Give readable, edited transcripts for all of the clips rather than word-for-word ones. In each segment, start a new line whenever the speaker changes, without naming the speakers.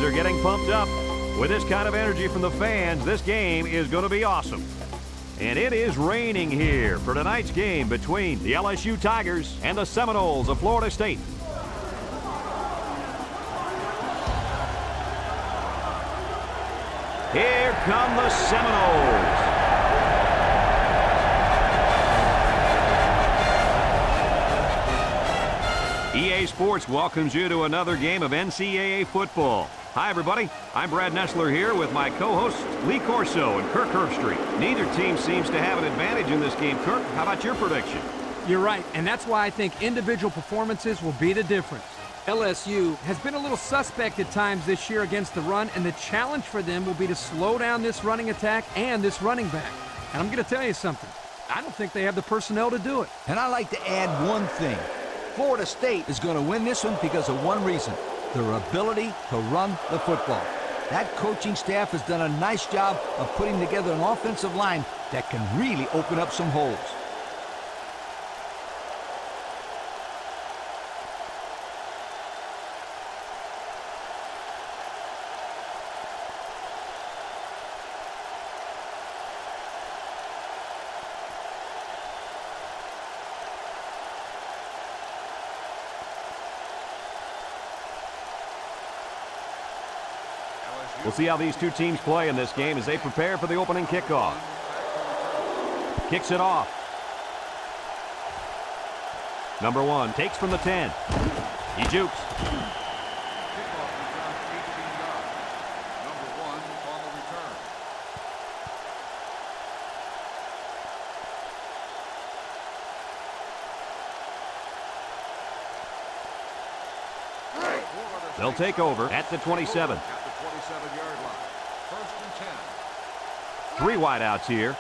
are getting pumped up. With this kind of energy from the fans, this game is going to be awesome. And it is raining here for tonight's game between the LSU Tigers and the Seminoles of Florida State. Here come the Seminoles. EA Sports welcomes you to another game of NCAA football. Hi, everybody. I'm Brad Nessler here with my co-hosts Lee Corso and Kirk Herbstreit. Neither team seems to have an advantage in this game. Kirk, how about your prediction?
You're right, and that's why I think individual performances will be the difference. LSU has been a little suspect at times this year against the run, and the challenge for them will be to slow down this running attack and this running back. And I'm going to tell you something. I don't think they have the personnel to do it.
And I like to add one thing. Florida State is going to win this one because of one reason: their ability to run the football. That coaching staff has done a nice job of putting together an offensive line that can really open up some holes.
We'll see how these two teams play in this game as they prepare for the opening kickoff. Kicks it off. Number 1 takes from the 10. He jukes. They'll take over at the 27.
27-yard line. First and 10.
3 wideouts here.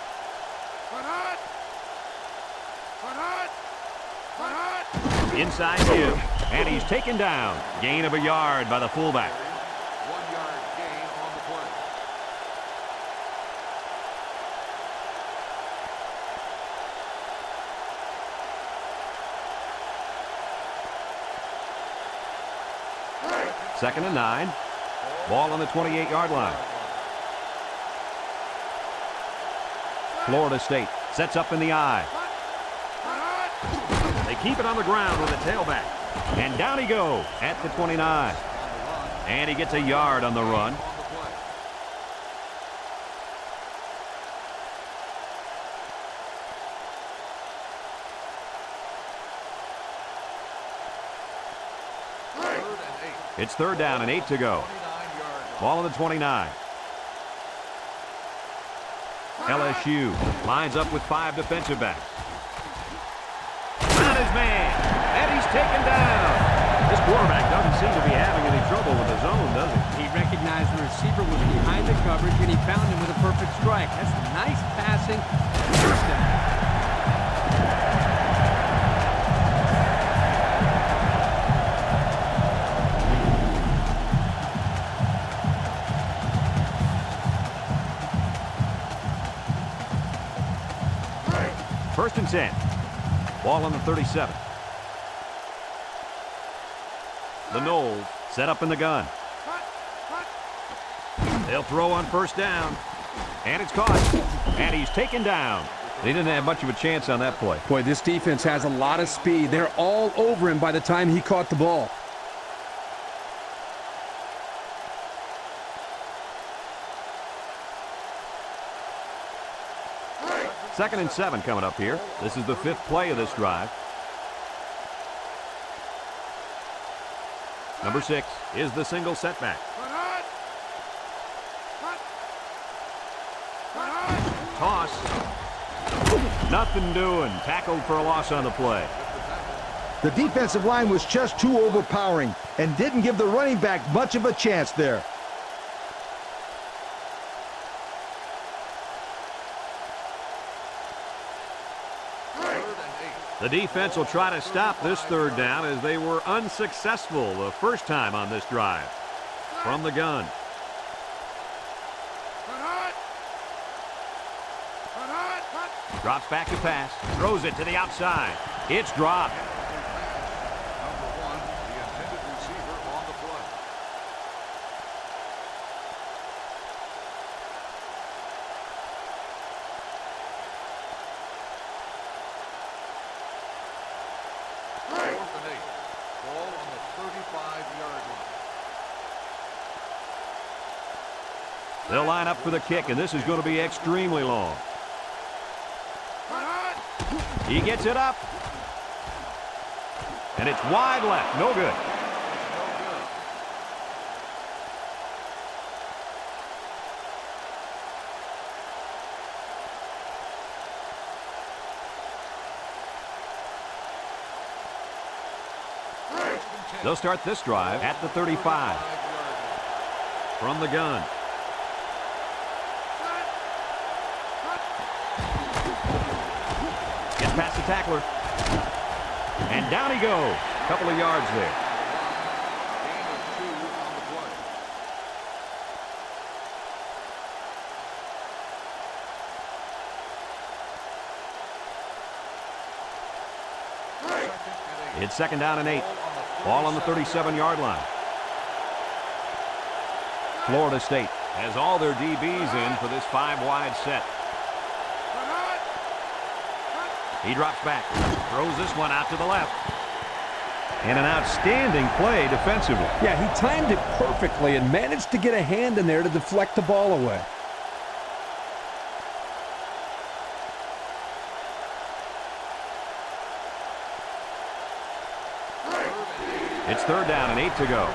Inside view, and he's taken down. Gain of a yard by the fullback.
1-yard gain on the play.
Second and 9. Ball on the 28-yard line. Florida State sets up in the I. They keep it on the ground with a tailback. And down he goes at the 29. And he gets a yard on the run. It's 3rd down and 8 to go. Ball on the 29. LSU lines up with 5 defensive backs. Found his man, and he's taken down. This quarterback doesn't seem to be having any trouble with his own, does he?
He recognized the receiver was behind the coverage, and he found him with a perfect strike. That's nice passing. First down.
First and 10. Ball on the 37. The Noles set up in the gun. They'll throw on first down. And it's caught. And he's taken down. They didn't have much of a chance on that play.
Boy, this defense has a lot of speed. They're all over him by the time he caught the ball.
Second and 7 coming up here. This is the 5th play of this drive. Number 6 is the single setback. Toss. Nothing doing. Tackled for a loss on the play.
The defensive line was just too overpowering and didn't give the running back much of a chance there.
The defense will try to stop this 3rd down as they were unsuccessful the first time on this drive. From the gun. Drops back to pass. Throws it to the outside. It's dropped.
Number 1, the intended receiver on the play. 5-yard line.
They'll line up for the kick, and this is going to be extremely long. He gets it up. And it's wide left. No good. They'll start this drive at the 35. From the gun. Gets past the tackler. And down he goes. A couple of yards there.
Gain of 2 on the play.
It's second down and 8. Ball on the 37-yard line. Florida State has all their DBs in for this 5-wide set. He drops back, throws this one out to the left. And an outstanding play defensively.
Yeah, he timed it perfectly and managed to get a hand in there to deflect the ball away.
It's third down and 8 to go.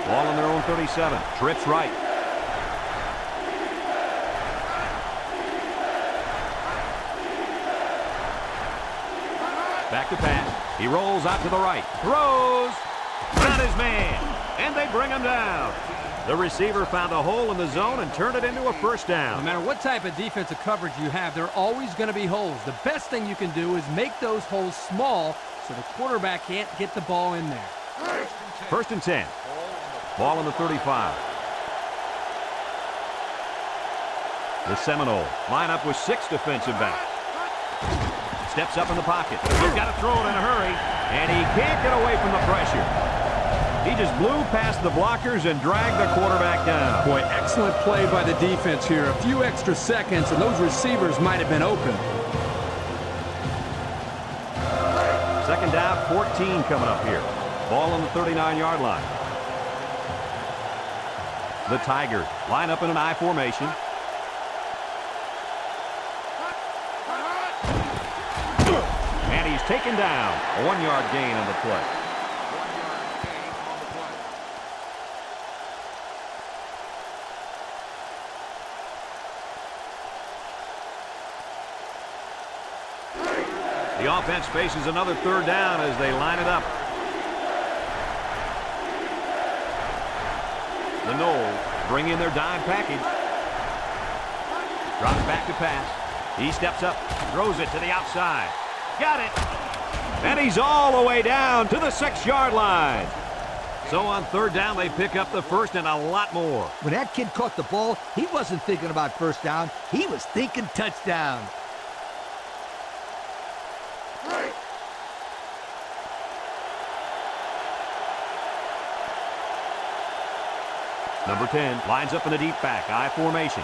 Ball on their own 37. Trips right. Back to pass. He rolls out to the right. Throws. Not his man. And they bring him down. The receiver found a hole in the zone and turned it into a first down.
No matter what type of defensive coverage you have, there are always going to be holes. The best thing you can do is make those holes small so the quarterback can't get the ball in there.
First and 10. Ball on the 35. The Seminoles line up with 6 defensive backs. Steps up in the pocket. He's got to throw it in a hurry, and he can't get away from the pressure. He just blew past the blockers and dragged the quarterback down.
Boy, excellent play by the defense here. A few extra seconds, and those receivers might have been open.
Second down, 14 coming up here. Ball on the 39-yard line. The Tigers line up in an I formation. And he's taken down. A 1-yard gain on the play.
1-yard gain on the play.
The offense faces another third down as they line it up. The Noles bring in their dime package. Drops back to pass. He steps up, throws it to the outside. Got it. And he's all the way down to the 6-yard line. So on third down, they pick up the first and a lot more.
When that kid caught the ball, he wasn't thinking about first down. He was thinking touchdown.
Number 10 lines up in a deep back, I formation.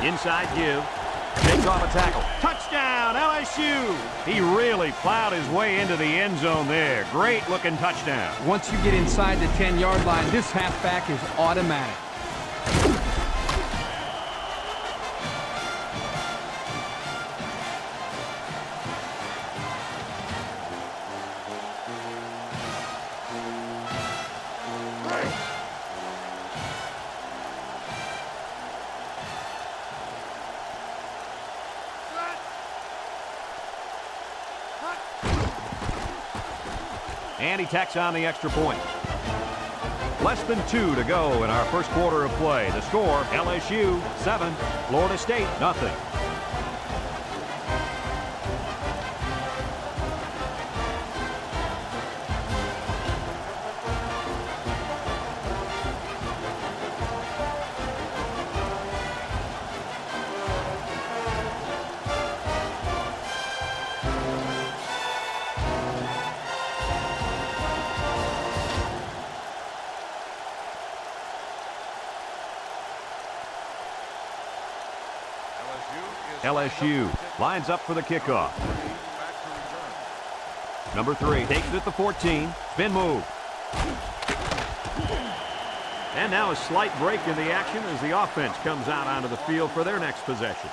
Inside give. Takes off a tackle. Touchdown, LSU. He really plowed his way into the end zone there. Great looking touchdown.
Once you get inside the 10-yard line, this halfback is automatic.
And he tacks on the extra point. Less than 2 to go in our first quarter of play. The score, LSU 7, Florida State nothing.
LSU
LSU lines up for the kickoff. Number 3 takes it at the 14. Spin move. And now a slight break in the action as the offense comes out onto the field for their next possession.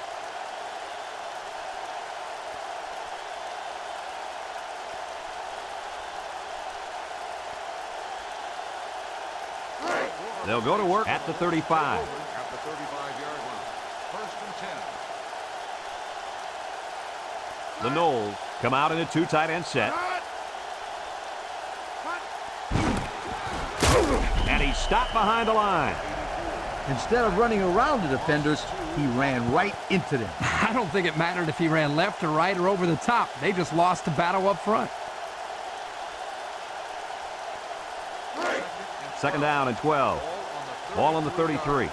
They'll go to work at the 35.
At the 35-yard line. First and 10.
The Noles come out in a 2 tight end set. And he's stopped behind the line.
Instead of running around the defenders, he ran right into them.
I don't think it mattered if he ran left or right or over the top. They just lost the battle up front.
Second down and 12. Ball on the 33.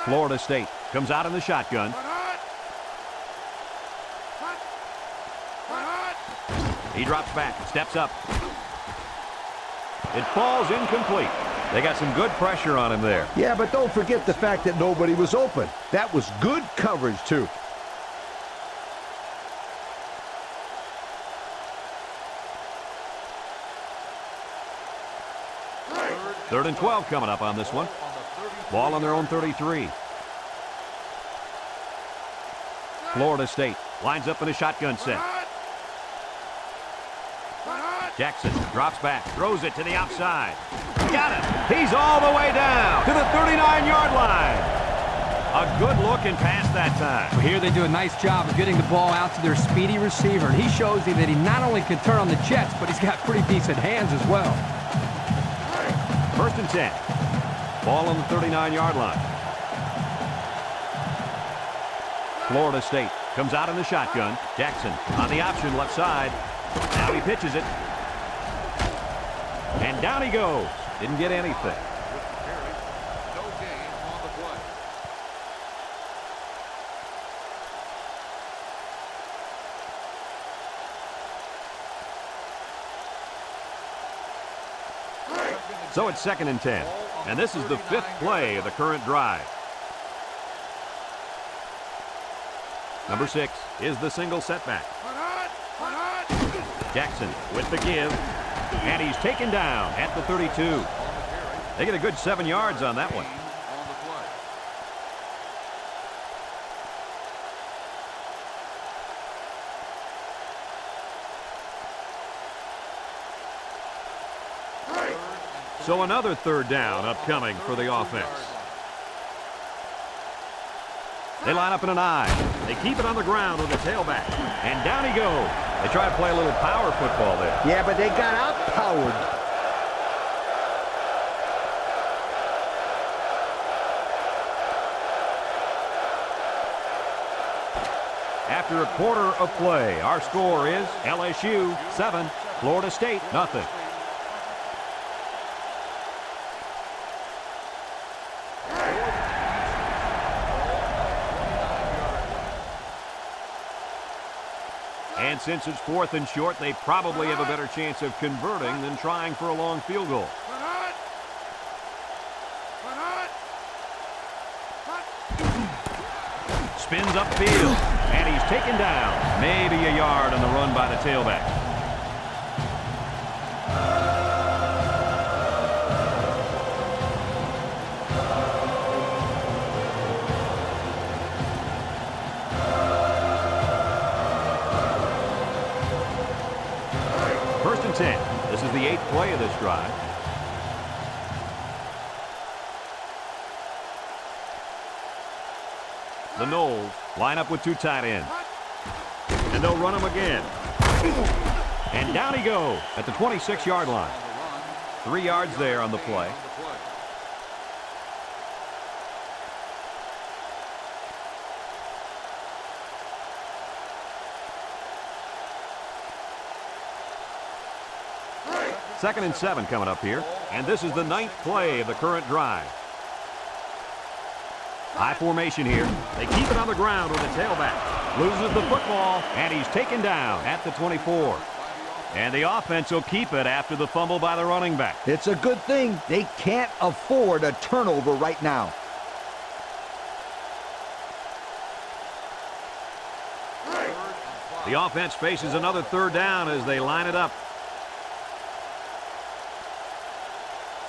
Florida State comes out in the shotgun. He drops back, steps up. It falls incomplete. They got some good pressure on him there.
Yeah, but don't forget the fact that nobody was open. That was good coverage, too.
Third and 12 coming up on this one. Ball on their own 33. Florida State lines up in a shotgun set. Jackson drops back, throws it to the outside. Got him. He's all the way down to the 39-yard line. A good looking pass that time.
Here they do a nice job of getting the ball out to their speedy receiver. And he shows you that he not only can turn on the jets, but he's got pretty decent hands as well.
First and 10. Ball on the 39-yard line. Florida State comes out in the shotgun. Jackson on the option left side. Now he pitches it. And down he goes. Didn't get anything.
No gain on the play.
So it's second and 10. And this is the 5th play of the current drive. Number 6 is the single setback. Jackson with the give. And he's taken down at the 32. They get a good 7 yards on that one.
On the play.
So another third down upcoming for the offense. They line up in an I. They keep it on the ground with the tailback. And down he goes. They try to play a little power football there.
Yeah, but they got outpowered.
After a quarter of play, our score is LSU 7, Florida State nothing. And since it's 4th and short, they probably have a better chance of converting than trying for a long field goal. Spins upfield, and he's taken down. Maybe a yard on the run by the tailback. First and 10. This is the 8th play of this drive. The Noles line up with 2 tight ends. And they'll run him again. And down he goes at the 26-yard line. 3 yards there on the play. Second and 7 coming up here. And this is the 9th play of the current drive. High formation here. They keep it on the ground with the tailback. Loses the football, and he's taken down at the 24. And the offense will keep it after the fumble by the running back.
It's a good thing they can't afford a turnover right now.
The offense faces another third down as they line it up.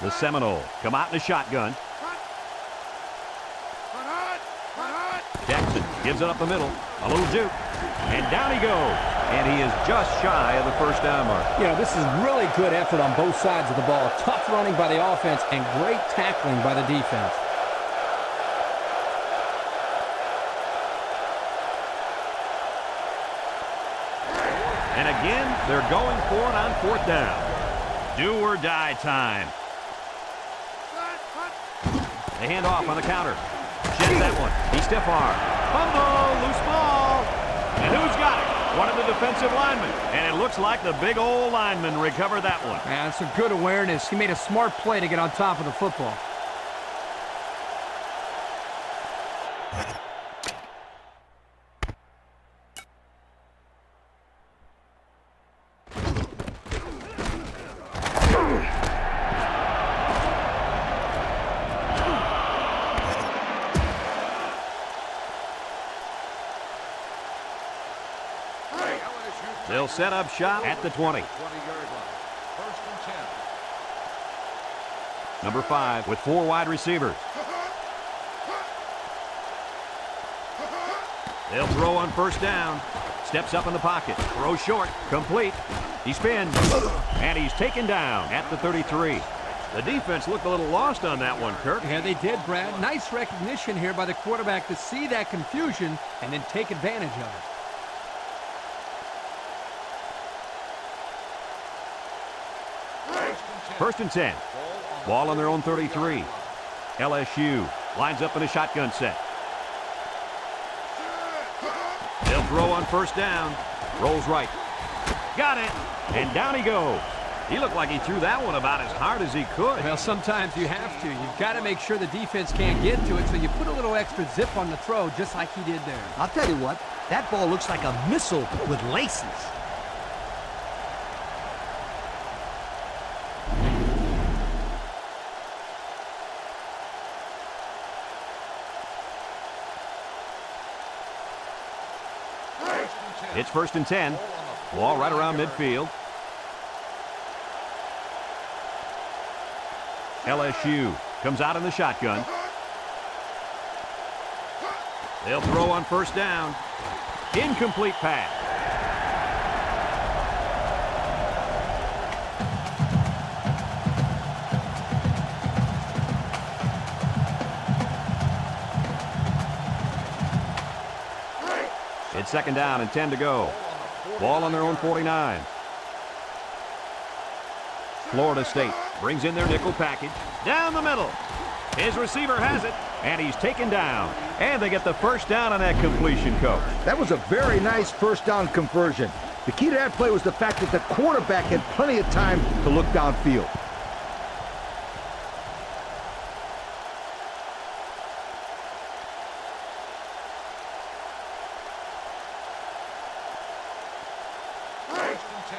The Seminoles come out in a shotgun. Jackson gives it up the middle. A little juke. And down he goes. And he is just shy of the first down mark.
This is really good effort on both sides of the ball. Tough running by the offense and great tackling by the defense.
And again, they're going for it on fourth down. Do or die time. They hand off on the counter. Sheds that one. He stiff arm. Fumble, loose ball. And who's got it? One of the defensive linemen. And it looks like the big old lineman recovered that one.
Yeah, it's a good awareness. He made a smart play to get on top of the football.
They'll set up shop at the 20.
20-yard line. First and 10.
Number 5 with 4 wide receivers. They'll throw on first down. Steps up in the pocket. Throw short. Complete. He spins. And he's taken down at the 33. The defense looked a little lost on that one, Kirk.
Yeah, they did, Brad. Nice recognition here by the quarterback to see that confusion and then take advantage of it.
First and 10. Ball on their own 33. LSU lines up in a shotgun set. They'll throw on first down. Rolls right. Got it. And down he goes. He looked like he threw that one about as hard as he could.
Well, sometimes you have to. You've got to make sure the defense can't get to it, so you put a little extra zip on the throw, just like he did there.
I'll tell you what, that ball looks like a missile with laces.
It's first and 10. Ball right around midfield. LSU comes out in the shotgun. They'll throw on first down. Incomplete pass. It's second down and 10 to go. Ball on their own 49. Florida State brings in their nickel package. Down the middle. His receiver has it, and he's taken down. And they get the first down on that completion, Coach.
That was a very nice first down conversion. The key to that play was the fact that the quarterback had plenty of time to look downfield.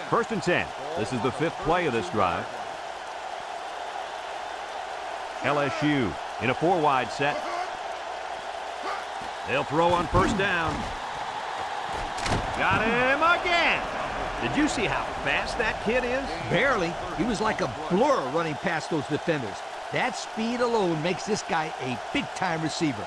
First and 10. This is the 5th play of this drive. LSU in a 4-wide set. They'll throw on first down. Got him again. Did you see how fast that kid is?
Barely. He was like a blur running past those defenders. That speed alone makes this guy a big-time receiver.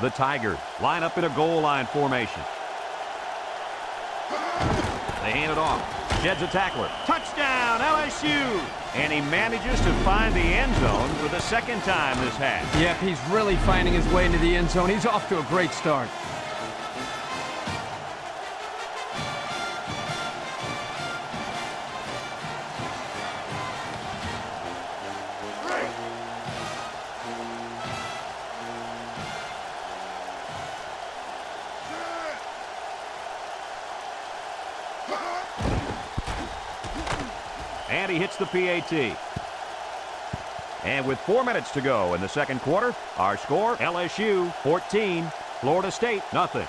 The Tigers line up in a goal line formation. They hand it off. Sheds a tackler. Touchdown, LSU! And he manages to find the end zone for the second time this half.
Yep, he's really finding his way into the end zone. He's off to a great start.
And he hits the PAT. And with 4 minutes to go in the second quarter, our score, LSU 14, Florida State nothing.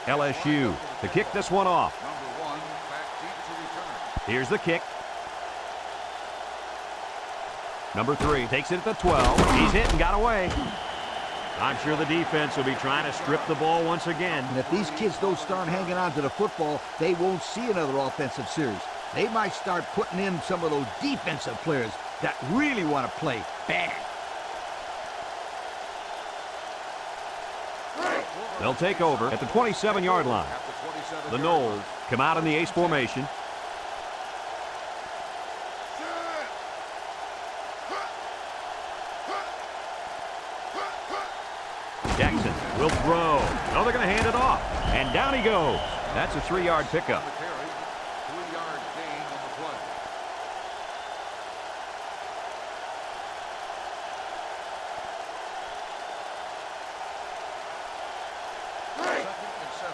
LSU to kick this one off.
Number 1 back deep to return.
Here's the kick. Number 3 takes it at the 12. He's hit and got away. I'm sure the defense will be trying to strip the ball once again.
And if these kids don't start hanging on to the football, they won't see another offensive series. They might start putting in some of those defensive players that really want to play bad.
They'll take over at the 27-yard line. The Noles come out in the ace formation. Jackson will throw. No, they're going to hand it off. And down he goes. That's a 3-yard pickup.
3-yard gain on the play.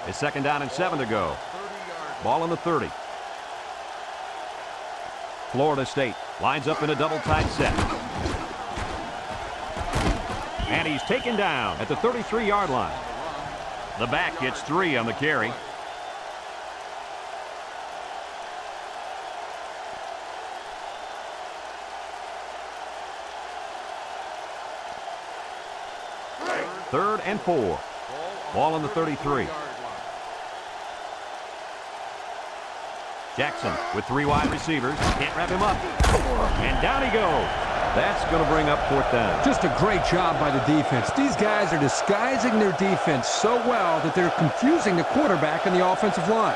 It's 2nd down and 7 to go. Ball on the 30. Florida State lines up in a double tight set. And he's taken down at the 33-yard line. The back gets 3 on the carry. Third and 4. Ball on the 33. Jackson with 3 wide receivers. Can't wrap him up. And down he goes. That's going to bring up 4th down.
Just a great job by the defense. These guys are disguising their defense so well that they're confusing the quarterback and the offensive line.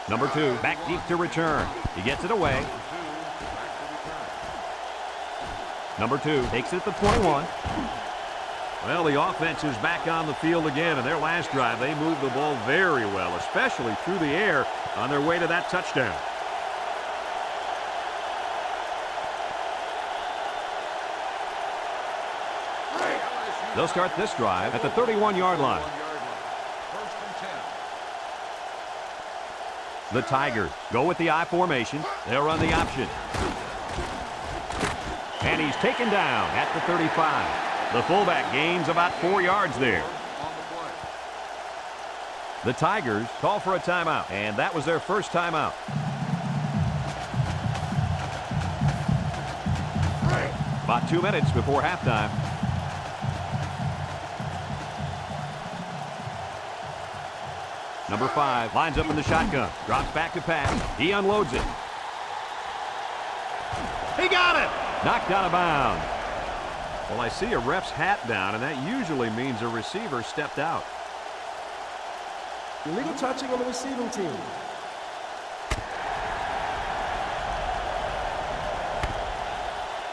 Number 2 back deep to return. He gets it away. Number 2 takes it at the 21. Well, the offense is back on the field again. In their last drive, they moved the ball very well, especially through the air on their way to that touchdown. They'll start this drive at the 31-yard line. The Tigers go with the I formation. They'll run the option. And he's taken down at the 35. The fullback gains about 4 yards there. The Tigers call for a timeout, and that was their first timeout. About 2 minutes before halftime. Number 5 lines up in the shotgun. Drops back to pass. He unloads it. He got it! Knocked out of bounds. Well, I see a ref's hat down, and that usually means a receiver stepped out.
Illegal touching on the receiving team.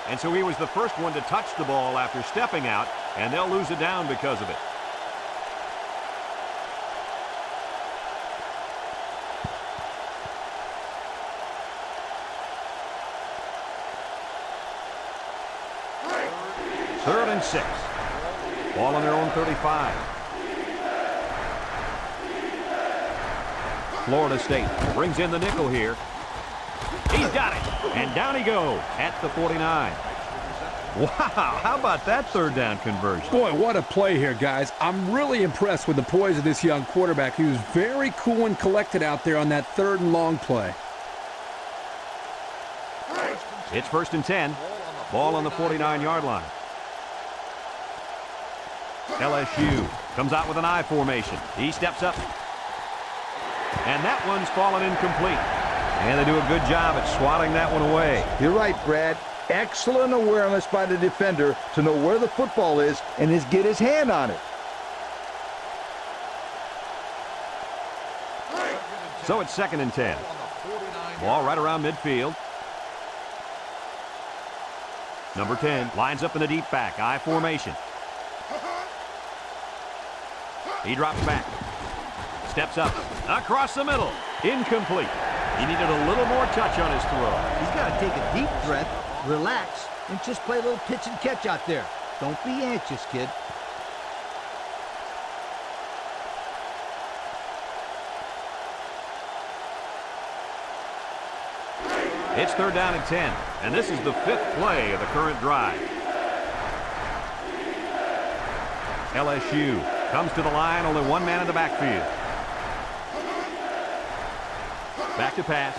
And so he was the first one to touch the ball after stepping out, and they'll lose it down because of it. Third and 6. Ball on their own 35. Florida State brings in the nickel here. He's got it. And down he goes at the 49. Wow, how about that 3rd down conversion?
Boy, what a play here, guys. I'm really impressed with the poise of this young quarterback. He was very cool and collected out there on that 3rd and long play.
It's 1st and 10. Ball on the 49-yard line. LSU comes out with an I formation. He steps up. And that one's fallen incomplete. And they do a good job at swatting that one away.
You're right, Brad. Excellent awareness by the defender to know where the football is and get his hand on it.
So it's 2nd and 10. Ball right around midfield. Number 10 lines up in the deep back. I formation. He drops back. Steps up. Across the middle. Incomplete. He needed a little more touch on his throw.
He's got to take a deep breath, relax, and just play a little pitch and catch out there. Don't be anxious, kid.
It's third down and 10, and this is the 5th play of the current drive. LSU comes to the line, only one man in the backfield. Back to pass.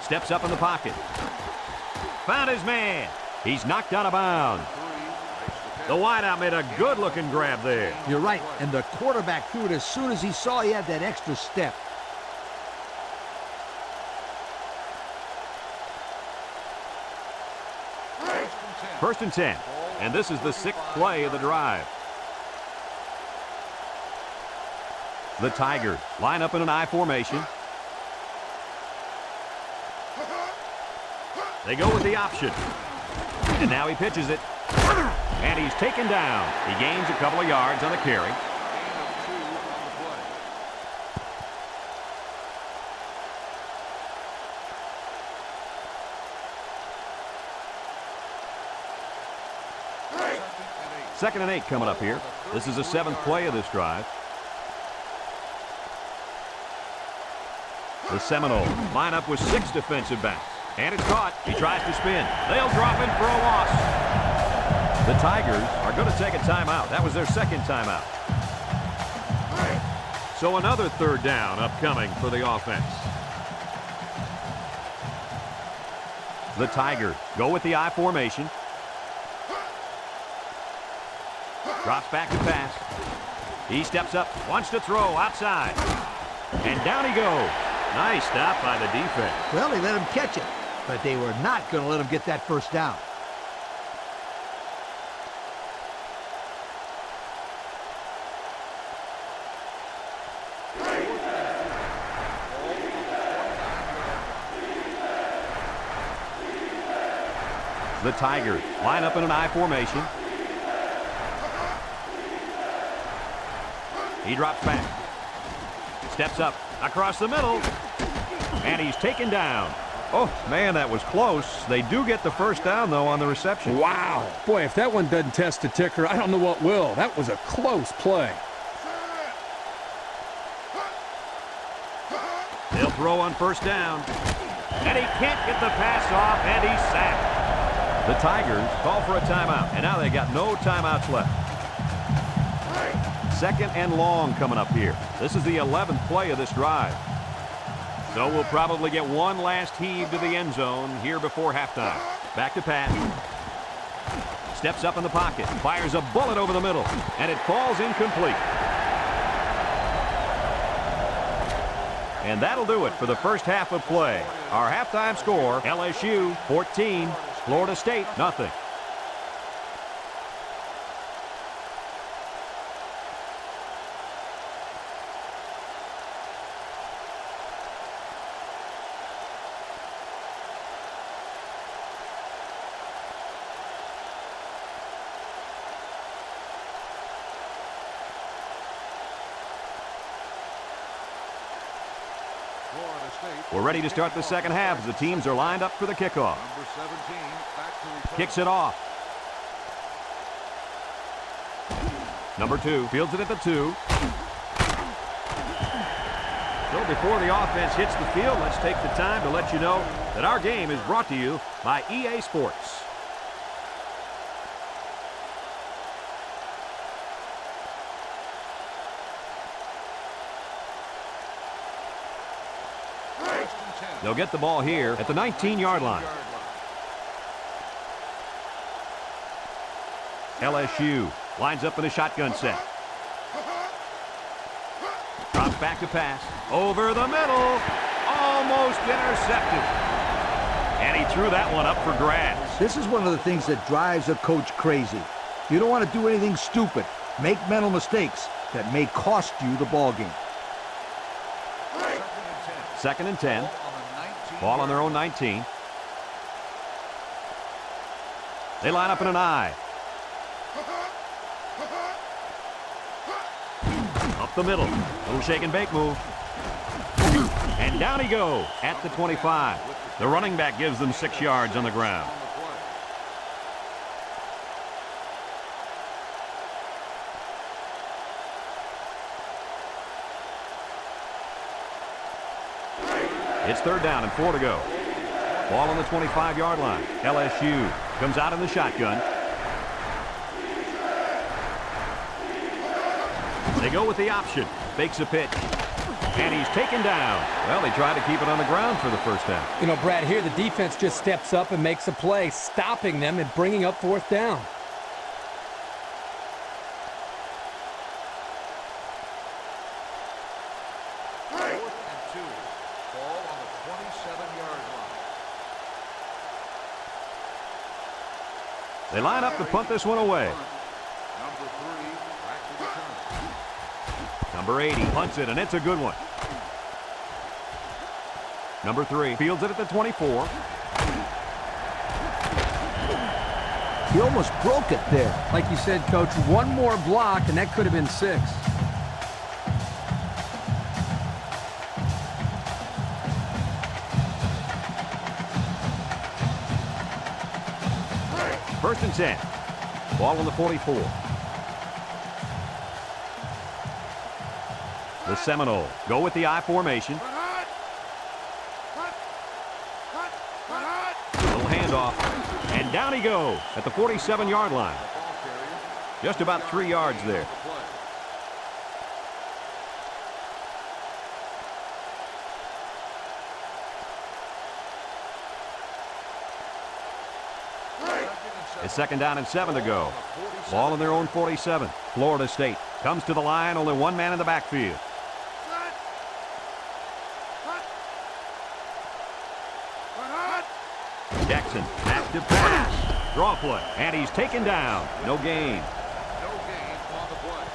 Steps up in the pocket. Found his man. He's knocked out of bounds. The wideout made a good-looking grab there.
You're right, and the quarterback threw it as soon as he saw he had that extra step.
First and 10, and this is the 6th play of the drive. The Tigers line up in an I formation. They go with the option. And now he pitches it. And he's taken down. He gains a couple of yards on the carry. Second and 8 coming up here. This is the 7th play of this drive. The Seminoles line up with 6 defensive backs. And it's caught. He tries to spin. They'll drop him for a loss. The Tigers are going to take a timeout. That was their second timeout. So another third down upcoming for the offense. The Tigers go with the I formation. Drops back to pass. He steps up, wants to throw outside. And down he goes. Nice stop by the defense.
Well, they let him catch it, but they were not going to let him get that first down.
The Tigers line up in an I formation. He drops back. Steps up across the middle. And he's taken down. Oh, man, that was close. They do get the first down, though, on the reception.
Wow. Boy, if that one doesn't test the ticker, I don't know what will. That was a close play.
They'll throw on first down. And he can't get the pass off, and he's sacked. The Tigers call for a timeout, and now they got no timeouts left. Second and long coming up here. This is the 11th play of this drive. So we'll probably get one last heave to the end zone here before halftime. Back to pass. Steps up in the pocket. Fires a bullet over the middle. And it falls incomplete. And that'll do it for the first half of play. Our halftime score, LSU 14, Florida State nothing. We're ready to start the second half as the teams are lined up for the kickoff. Kicks it off. Number 2 fields it at the 2. So before the offense hits the field, let's take the time to let you know that our game is brought to you by EA Sports. They'll get the ball here at the 19-yard line. LSU lines up in a shotgun set. Drops back to pass. Over the middle. Almost intercepted. And he threw that one up for grabs.
This is one of the things that drives a coach crazy. You don't want to do anything stupid. Make mental mistakes that may cost you the ball game.
Second and 10. Ball on their own 19. They line up in an I. Up the middle. Little shake and bake move. And down he goes at the 25. The running back gives them 6 yards on the ground. It's third down and 4 to go. Ball on the 25-yard line. LSU comes out in the shotgun. They go with the option. Fakes a pitch. And he's taken down. Well, they tried to keep it on the ground for the first down.
You know, Brad, here the defense just steps up and makes a play, stopping them and bringing up fourth down.
They line up to punt this one away. Number 80 punts it, and it's a good one. Number 3 fields it at the 24.
He almost broke it there.
Like you said, Coach, one more block, and that could have been 6.
First and 10. Ball on the 44. The Seminoles go with the I formation. Little handoff. And down he goes at the 47-yard line. Just about 3 yards there. It's second down and 7 to go. Ball on their own 47. Florida State comes to the line, only one man in the backfield. Jackson, active pass. Draw play. And he's taken down. No gain.
No gain on the play.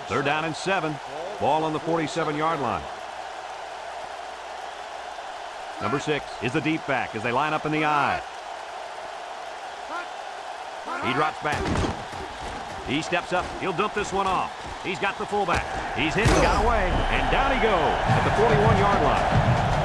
Third down and 7. Ball on the 47-yard line. Number 6 is the deep back as they line up in the I. He drops back. He steps up. He'll dump this one off. He's got the fullback. He's hit and got away. And down he goes at the 41-yard line.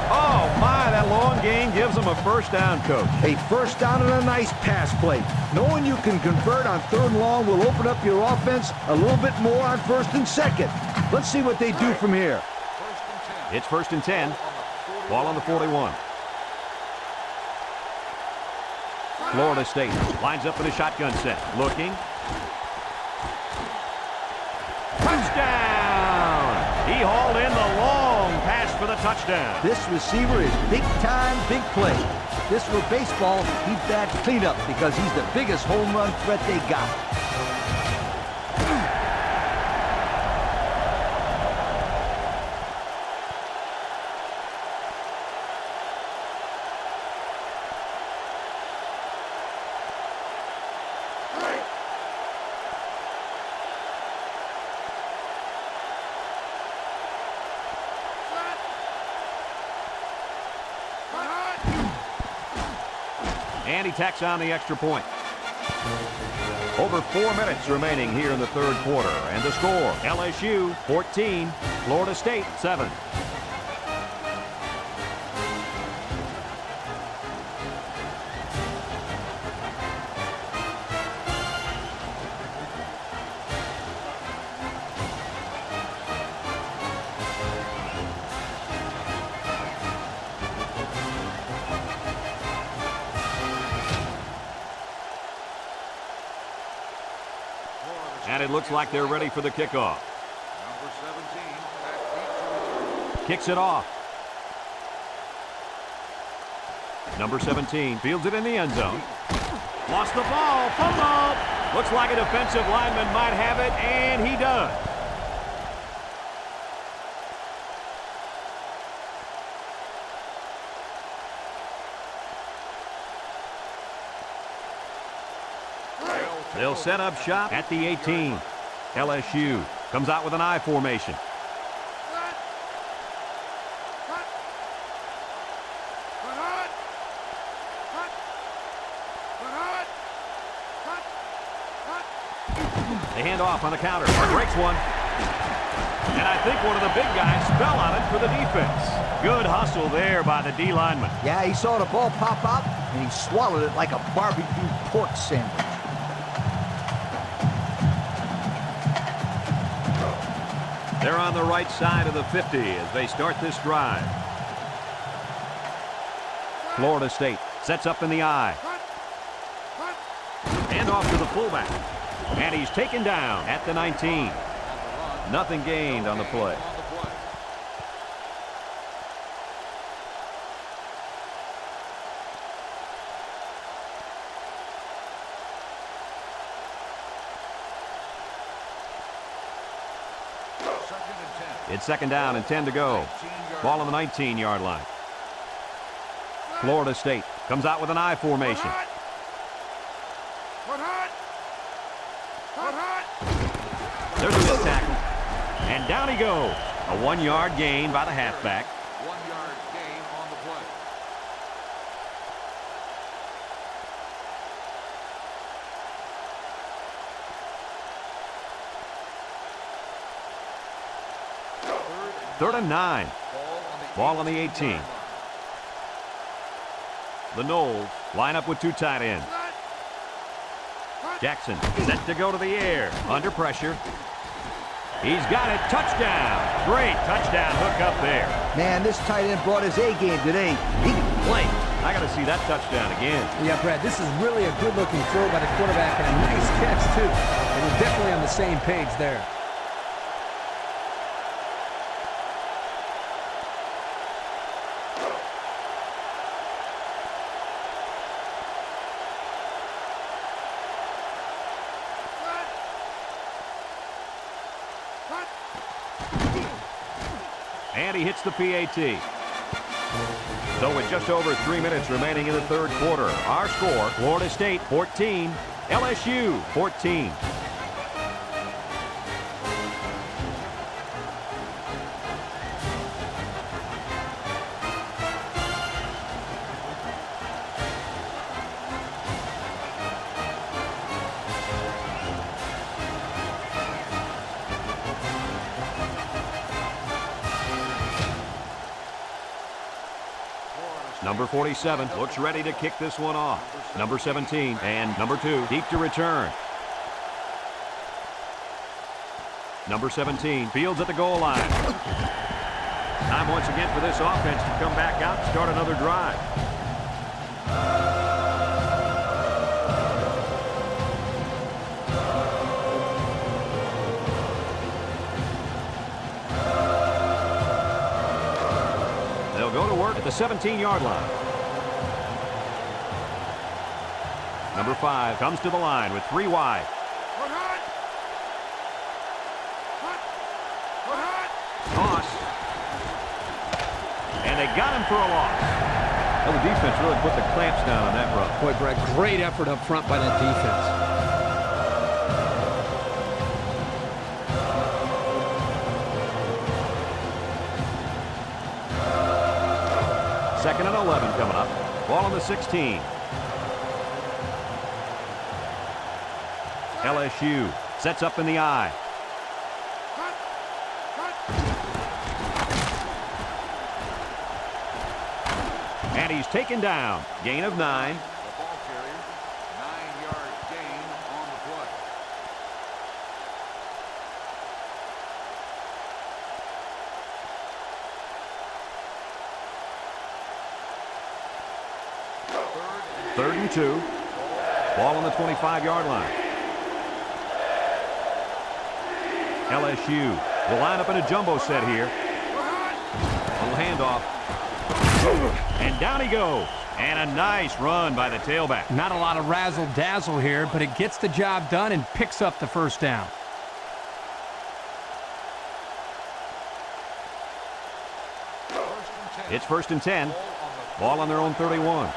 Oh, my, that long gain gives him a first down, Coach.
A first down and a nice pass play. Knowing you can convert on 3rd and long will open up your offense a little bit more on 1st and 2nd. Let's see what they do from here.
It's 1st and 10. Ball on the 41. Florida State lines up in a shotgun set. Looking. Touchdown! He hauled in the long pass for the touchdown.
This receiver is big time, big play. If this were baseball, he'd bat cleanup because he's the biggest home run threat they got.
And he tacks on the extra point. Over 4 minutes remaining here in the 3rd quarter. And the score, LSU 14, Florida State 7. And it looks like they're ready for the kickoff.
Number 17.
Kicks it off. Number 17 fields it in the end zone. Lost the ball. Fumble. Looks like a defensive lineman might have it, and he does. They'll set up shop at the 18. LSU comes out with an I formation. They hand off on the counter. Breaks one. And I think one of the big guys fell on it for the defense. Good hustle there by the D lineman.
Yeah, he saw the ball pop out, and he swallowed it like a barbecue pork sandwich.
They're on the right side of the 50 as they start this drive. Florida State sets up in the I. And off to the fullback. And he's taken down at the 19. Nothing gained on the play. It's second down and 10 to go. Ball on the 19-yard line. Florida State comes out with an I formation. There's a missed tackle. And down he goes. A 1-yard gain by the halfback.
1-yard gain on the play.
Third and 9. Ball on the 18. The Noles line up with 2 tight ends. Jackson set to go to the air. Under pressure. He's got it. Touchdown. Great touchdown hook up there.
Man, this tight end brought his A game today. He can play.
I got to see that touchdown again.
Yeah, Brad, this is really a good-looking throw by the quarterback and a nice catch, too. And we're definitely on the same page there.
And he hits the PAT. So with just over 3 minutes remaining in the third quarter, our score, Florida State 14, LSU 14. Number 47 looks ready to kick this one off. Number 17 and number 2 deep to return. Number 17 fields at the goal line. Time once again for this offense to come back out and start another drive. Go to work at the 17-yard line. Number 5 comes to the line with 3 wide. Toss. And they got him for a loss. Well, the defense really put the clamps down on that run.
Boy, Brad, great effort up front by that defense.
Second and 11 coming up. Ball on the 16. LSU sets up in the I. And he's taken down. Gain of 9.
The ball carrier, 9-yard gain on the play.
Third and 2. Ball on the 25-yard line. LSU will line up in a jumbo set here. Little handoff. And down he goes. And a nice run by the tailback.
Not a lot of razzle-dazzle here, but it gets the job done and picks up the first down.
It's first and 10. Ball on their own 31.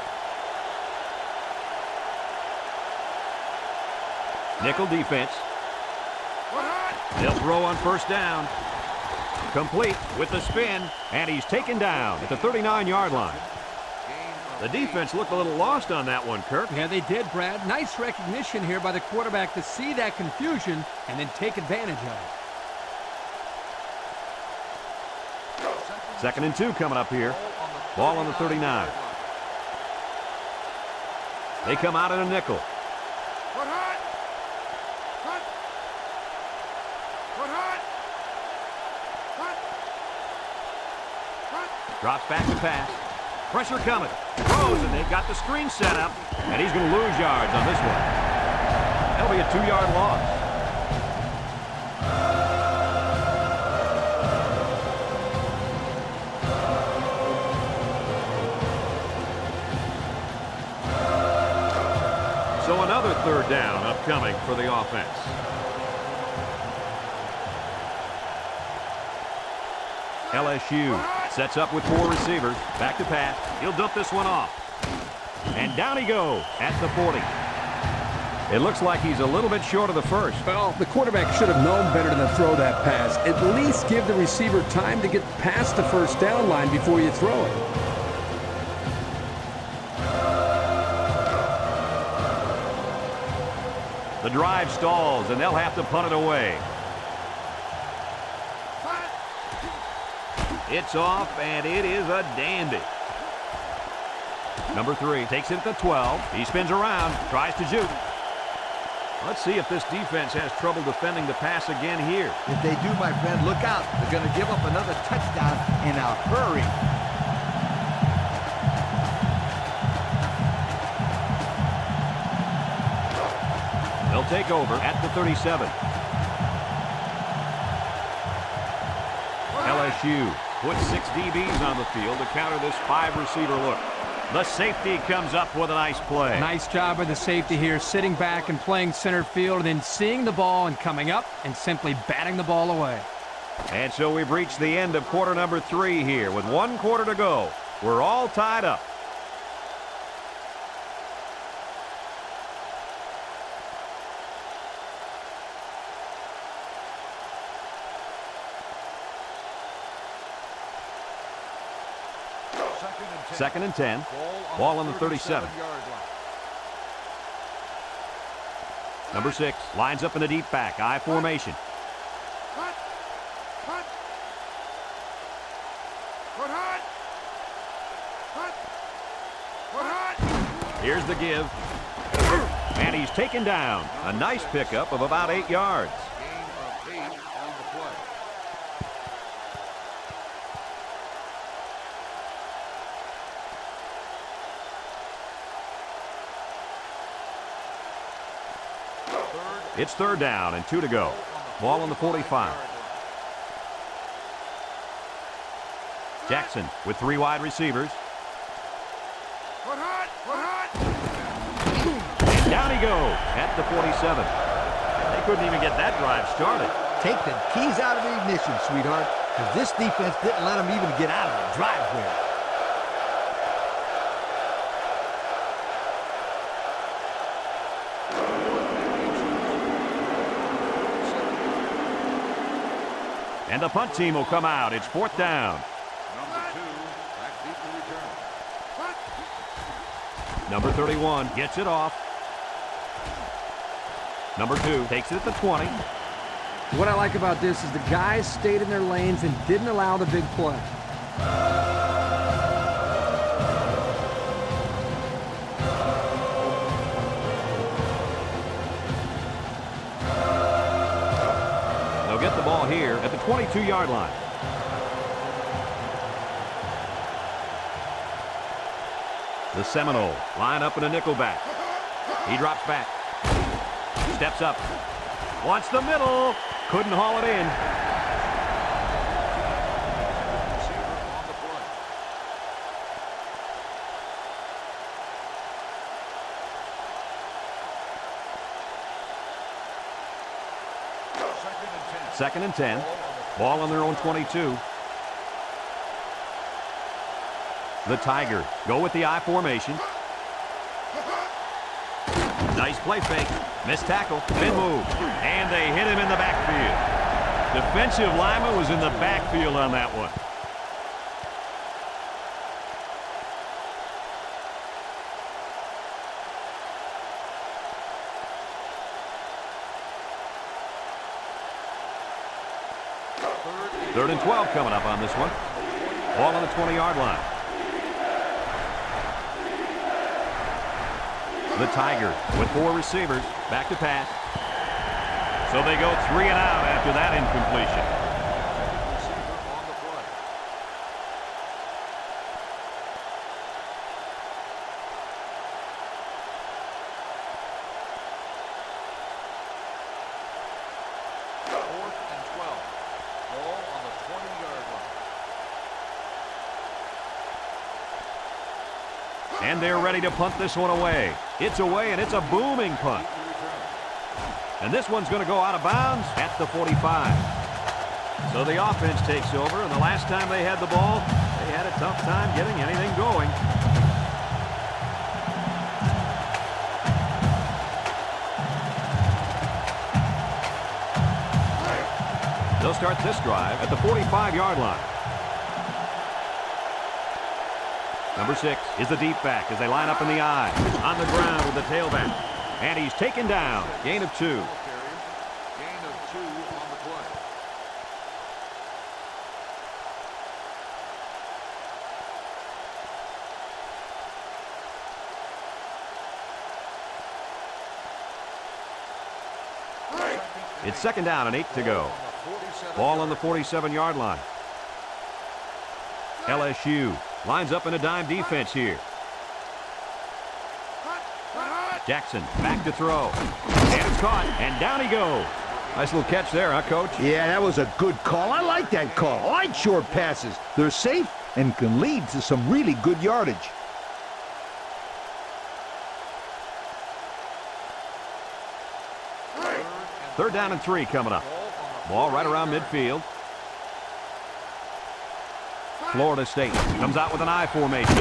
Nickel defense. They'll throw on first down. Complete with the spin, and he's taken down at the 39-yard line. The defense looked a little lost on that one, Kirk.
Yeah, they did, Brad. Nice recognition here by the quarterback to see that confusion and then take advantage of it.
Second and 2 coming up here. Ball on the 39. They come out in a nickel. Drops back to pass. Pressure coming. Throws, and they've got the screen set up. And he's going to lose yards on this one. That'll be a 2-yard loss. So another 3rd down upcoming for the offense. LSU sets up with 4 receivers. Back to pass. He'll dump this one off. And down he goes at the 40. It looks like he's a little bit short of the first.
Well, the quarterback should have known better than to throw that pass. At least give the receiver time to get past the 1st down line before you throw it.
The drive stalls, and they'll have to punt it away. It's off, and it is a dandy. Number 3 takes it at the 12. He spins around, tries to shoot. Let's see if this defense has trouble defending the pass again here.
If they do, my friend, look out. They're going to give up another touchdown in a hurry.
They'll take over at the 37. LSU puts 6 DBs on the field to counter this 5-receiver look. The safety comes up with a nice play.
Nice job of the safety here, sitting back and playing center field, and then seeing the ball and coming up and simply batting the ball away.
And so we've reached the end of quarter number 3 here with 1 quarter to go. We're all tied up. Second and 10. Ball on the 37. Number 6 lines up in a deep back. I formation. Here's the give. And he's taken down. A nice pickup of about 8 yards.
Gain of 8 on the play.
It's 3rd down and 2 to go. Ball on the 45. Jackson with 3 wide receivers. And down he goes at the 47. They couldn't even get that drive started.
Take the keys out of the ignition, sweetheart, because this defense didn't let them even get out of the driveway.
And the punt team will come out. It's 4th down.
Number 2, back deep to return.
Number 31 gets it off. Number 2 takes it at the 20.
What I like about this is the guys stayed in their lanes and didn't allow the big play.
They'll get the ball here at the 22-yard line. The Seminoles line up in a nickel back. He drops back. Steps up. Wants the middle. Couldn't haul it in. Second and 10. Ball on their own 22. The Tigers go with the I formation. Nice play fake. Missed tackle. Spin move. And they hit him in the backfield. Defensive lineman was in the backfield on that one. Third and 12 coming up on this one. Ball on the 20-yard line. The Tigers with 4 receivers. Back to pass. So they go 3 and out after that incompletion. And they're ready to punt this one away. It's away, and it's a booming punt. And this one's going to go out of bounds at the 45. So the offense takes over, and the last time they had the ball, they had a tough time getting anything going. They'll start this drive at the 45-yard line. Number 6 is the deep back as they line up in the I. On the ground with the tailback. And he's taken down. Gain of 2.
Gain of 2 on the play.
It's 2nd down and 8 to go. Ball on the 47-yard line. LSU lines up in a dime defense here. Jackson back to throw. And it's caught. And down he goes. Nice little catch there, huh, Coach?
Yeah, that was a good call. I like that call. I like short passes. They're safe and can lead to some really good yardage.
Third down and 3 coming up. Ball right around midfield. Florida State comes out with an I formation.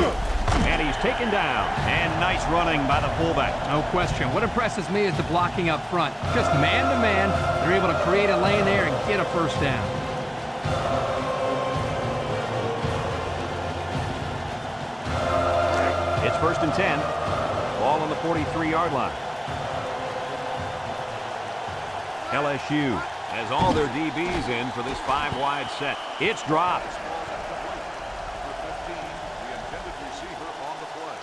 And he's taken down. And nice running by the fullback.
No question. What impresses me is the blocking up front. Just man-to-man, they're able to create a lane there and get a first down.
It's 1st and 10. Ball on the 43-yard line. LSU has all their DBs in for this 5-wide set. It's dropped.
Number 15, the intended receiver on the play.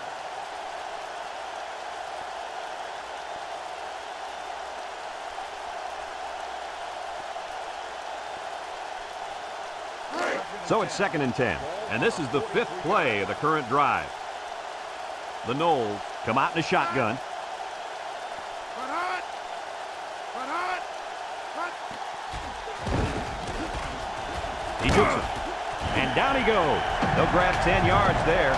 So it's 2nd and 10. And this is the 5th play of the current drive. The Noles come out in a shotgun. He jukes it. And down he goes. They'll grab 10 yards there.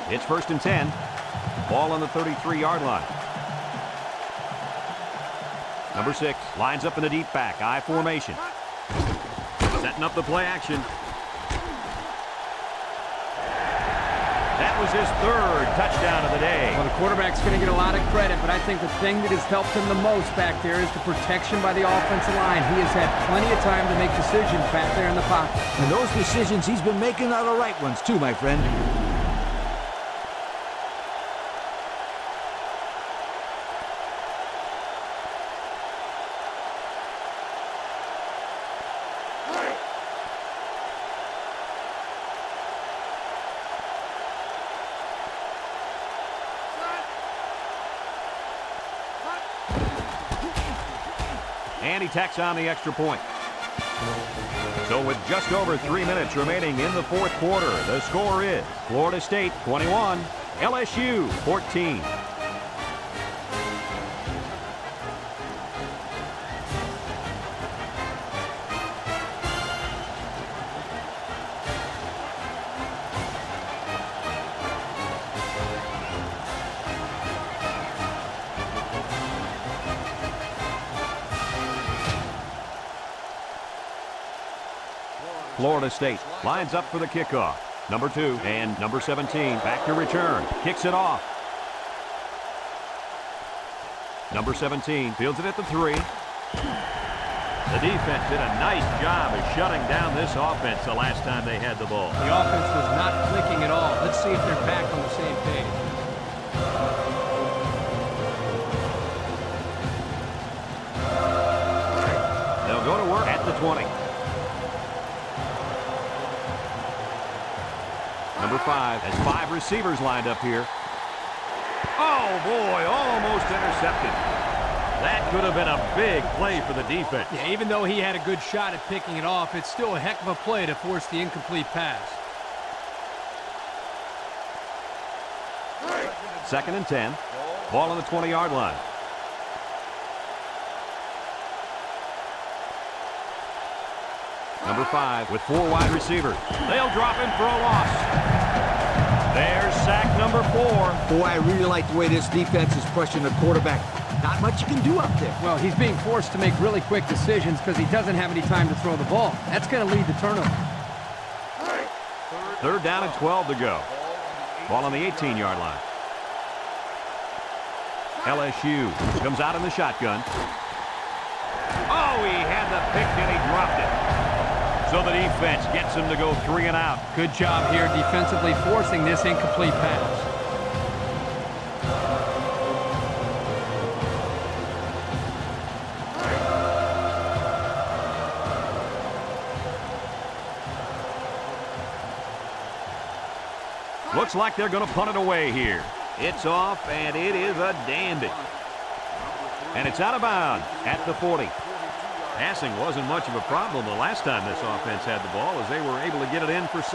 It's 1st and 10. Ball on the 33-yard line. Number 6 lines up in the deep back. I formation. Setting up the play action. That was his 3rd touchdown of the day.
Well, the quarterback's going to get a lot of credit, but I think the thing that has helped him the most back there is the protection by the offensive line. He has had plenty of time to make decisions back there in the pocket.
And those decisions he's been making are the right ones, too, my friend.
And he tacks on the extra point. So with just over 3 minutes remaining in the 4th quarter, the score is Florida State 21, LSU 14. Florida State lines up for the kickoff. Number 2 and number 17 back to return. Kicks it off. Number 17 fields it at the 3. The defense did a nice job of shutting down this offense the last time they had the ball.
The offense was not clicking at all. Let's see if they're back on the same page.
They'll go to work at the 20. Number 5 has 5 receivers lined up here. Oh, boy, almost intercepted. That could have been a big play for the defense.
Yeah, even though he had a good shot at picking it off, it's still a heck of a play to force the incomplete pass.
2nd and 10. Ball on the 20-yard line. Number 5 with 4 wide receivers. They'll drop him for a loss. There's sack number 4.
Boy, I really like the way this defense is pressuring the quarterback. Not much you can do up there.
Well, he's being forced to make really quick decisions because he doesn't have any time to throw the ball. That's going to lead to turnover.
3rd down and 12 to go. Ball on the 18-yard line. LSU comes out in the shotgun. Oh, he had the pick and he dropped it. So the defense gets him to go 3 and out.
Good job here defensively forcing this incomplete pass.
Looks like they're going to punt it away here. It's off, and it is a dandy. And it's out of bounds at the 40. Passing wasn't much of a problem the last time this offense had the ball, as they were able to get it in for 6.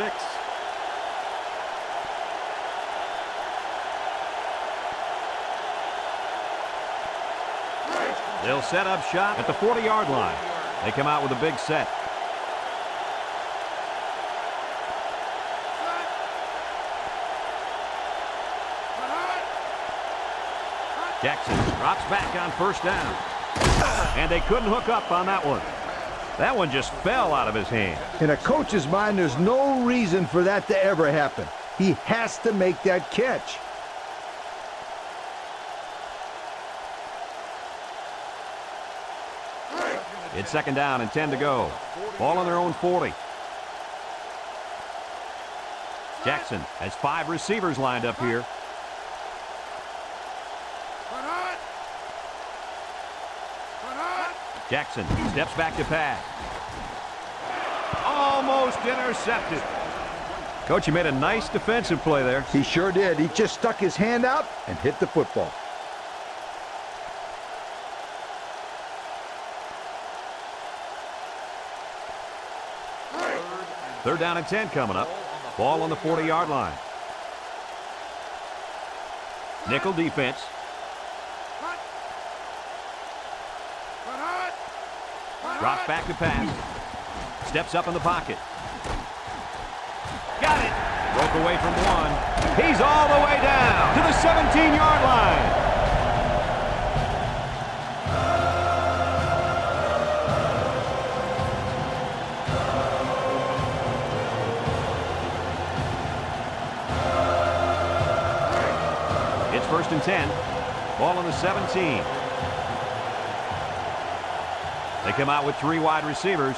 They'll set up shop at the 40-yard line. They come out with a big set. Jackson drops back on 1st down. And they couldn't hook up on that one. That one just fell out of his hand.
In a coach's mind, there's no reason for that to ever happen. He has to make that catch.
It's 2nd down and 10 to go. Ball on their own 40. Jackson has 5 receivers lined up here. Jackson steps back to pass. Almost intercepted. Coach, he made a nice defensive play there.
He sure did. He just stuck his hand out and hit the football.
Third down and 10 coming up. Ball on the 40-yard line. Nickel defense. Drops back to pass. Steps up in the pocket. Got it. Broke away from 1. He's all the way down to the 17-yard line. It's 1st and 10. Ball on the 17. They come out with 3 wide receivers.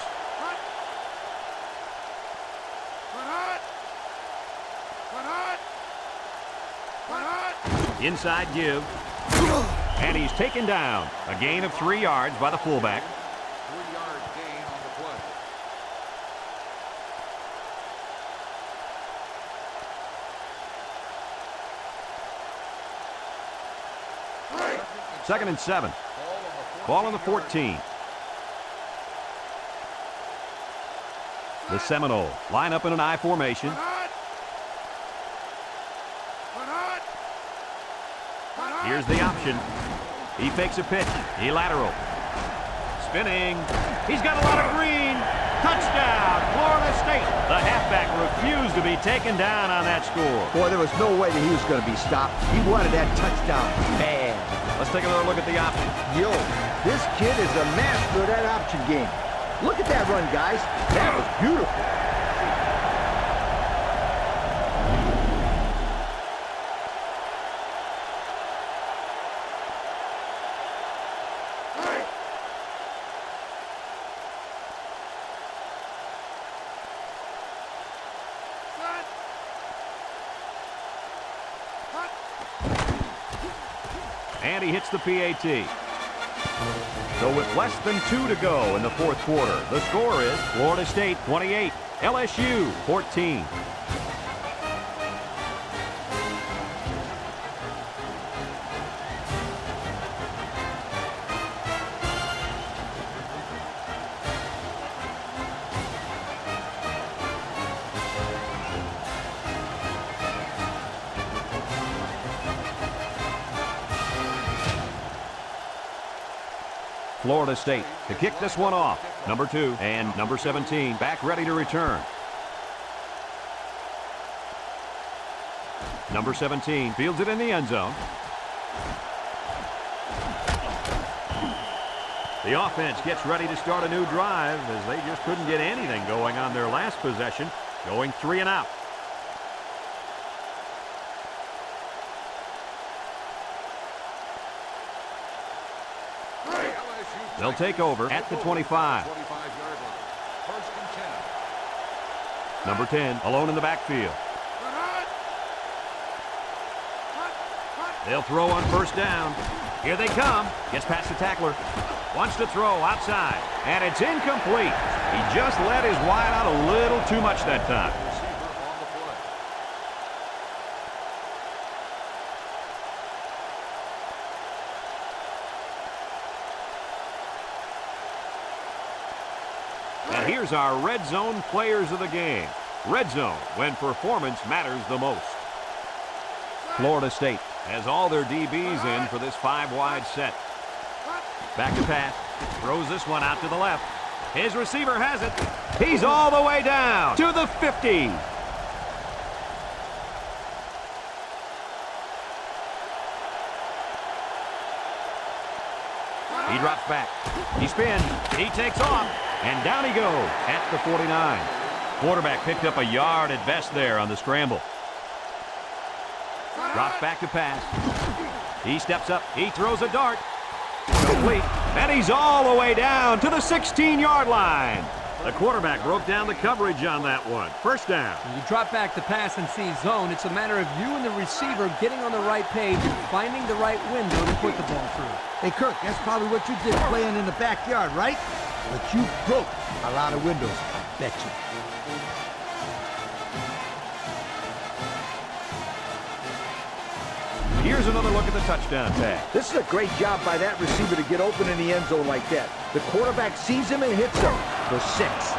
Inside give. And he's taken down. A gain of 3 yards by the fullback.
3-yard gain on the play.
2nd and 7. Ball on the 14. The Seminoles line up in an I formation. Here's the option. He fakes a pitch. He lateral. Spinning. He's got a lot of green. Touchdown, Florida State. The halfback refused to be taken down on that score.
Boy, there was no way that he was going to be stopped. He wanted that touchdown bad.
Let's take another look at the option.
Yo, this kid is a master of that option game. Look at that run, guys. That was beautiful.
And he hits the PAT. So with less than 2 to go in the 4th quarter, the score is Florida State 28, LSU 14. Florida State to kick this one off. Number 2 and number 17 back ready to return. Number 17 fields it in the end zone. The offense gets ready to start a new drive as they just couldn't get anything going on their last possession, going 3 and out. They'll take over at the 25. Number 10 alone in the backfield. They'll throw on first down. Here they come. Gets past the tackler. Wants to throw outside. And it's incomplete. He just let his wide out a little too much that time. And here's our red zone players of the game. Red zone, when performance matters the most. Florida State has all their DBs in for this 5-wide set. Back to pass. Throws this one out to the left. His receiver has it. He's all the way down to the 50. He drops back. He spins. He takes off. And down he goes at the 49. Quarterback picked up a yard at best there on the scramble. Drops back to pass. He steps up. He throws a dart. Complete. And he's all the way down to the 16-yard line. The quarterback broke down the coverage on that one. First down.
When you drop back to pass and see zone, it's a matter of you and the receiver getting on the right page and finding the right window to put the ball through.
Hey, Kirk, that's probably what you did playing in the backyard, right? But you broke a lot of windows, I bet you.
Here's another look at the touchdown pass.
This is a great job by that receiver to get open in the end zone like that. The quarterback sees him and hits him for 6.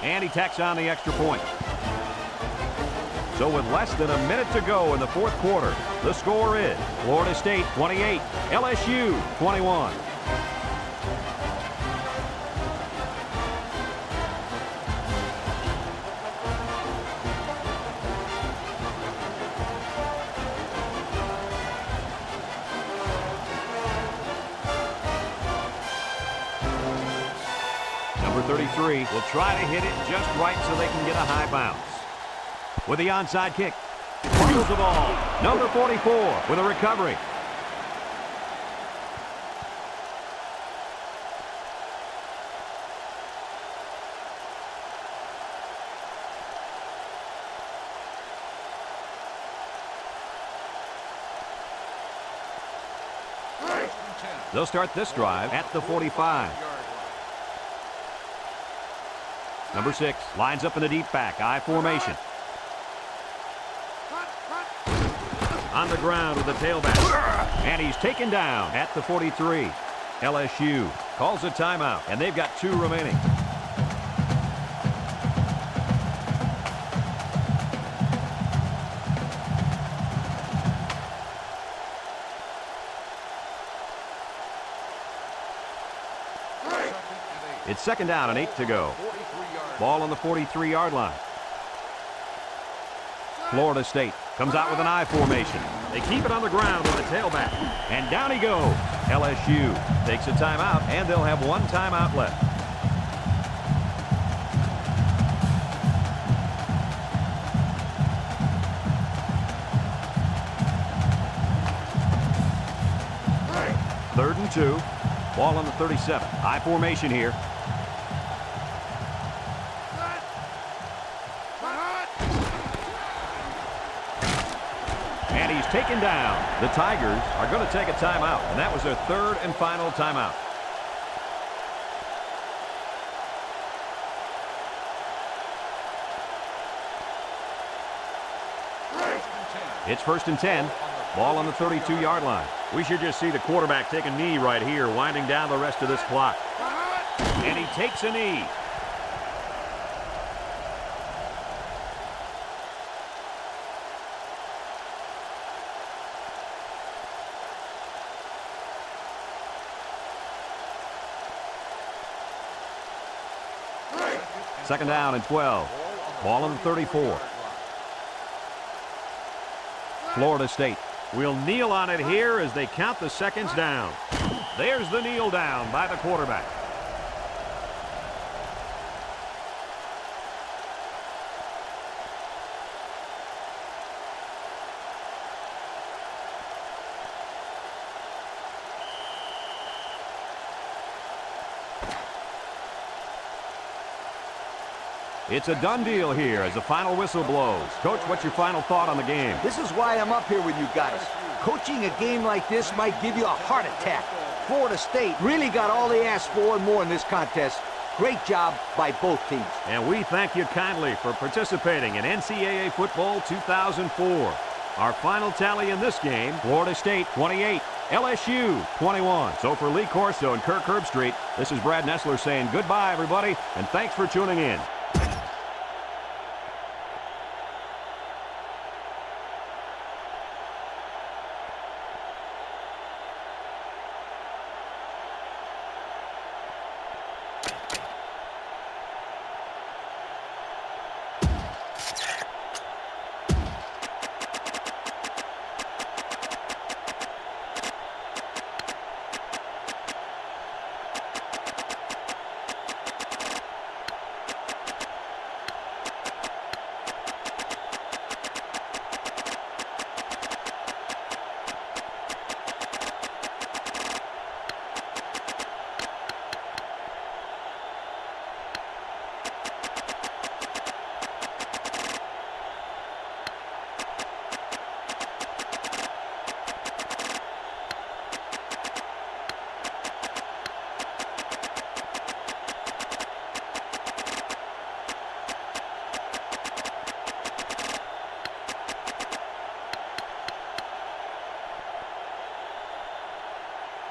And he tacks on the extra point. So with less than a minute to go in the fourth quarter, the score is Florida State 28, LSU 21. Number 33 will try to hit it just right so they can get a high bounce. With the onside kick, fumbles the ball. Number 44 with a recovery. They'll start this drive at the 45. Number 6 lines up in the deep back, I formation. On the ground with the tailback. And he's taken down at the 43. LSU calls a timeout, and they've got 2 remaining. It's second down and 8 to go. Ball on the 43-yard line. Florida State comes out with an I formation. They keep it on the ground with the tailback. And down he goes. LSU takes a timeout, and they'll have 1 timeout left. Third and 2. Ball on the 37. I formation here. And he's taken down. The Tigers are going to take a timeout, and that was their 3rd and final timeout. It's 1st and 10. Ball on the 32-yard line.
We should just see the quarterback take a knee right here, winding down the rest of this clock.
And he takes a knee. Second down and 12. Ball on the 34. Florida State.
We'll kneel on it here as they count the seconds down.
There's the kneel down by the quarterback. It's a done deal here as the final whistle blows. Coach, what's your final thought on the game?
This is why I'm up here with you guys. Coaching a game like this might give you a heart attack. Florida State really got all they asked for and more in this contest. Great job by both teams.
And we thank you kindly for participating in NCAA Football 2004. Our final tally in this game, Florida State 28, LSU 21. So for Lee Corso and Kirk Herbstreit, this is Brad Nessler saying goodbye, everybody, and thanks for tuning in.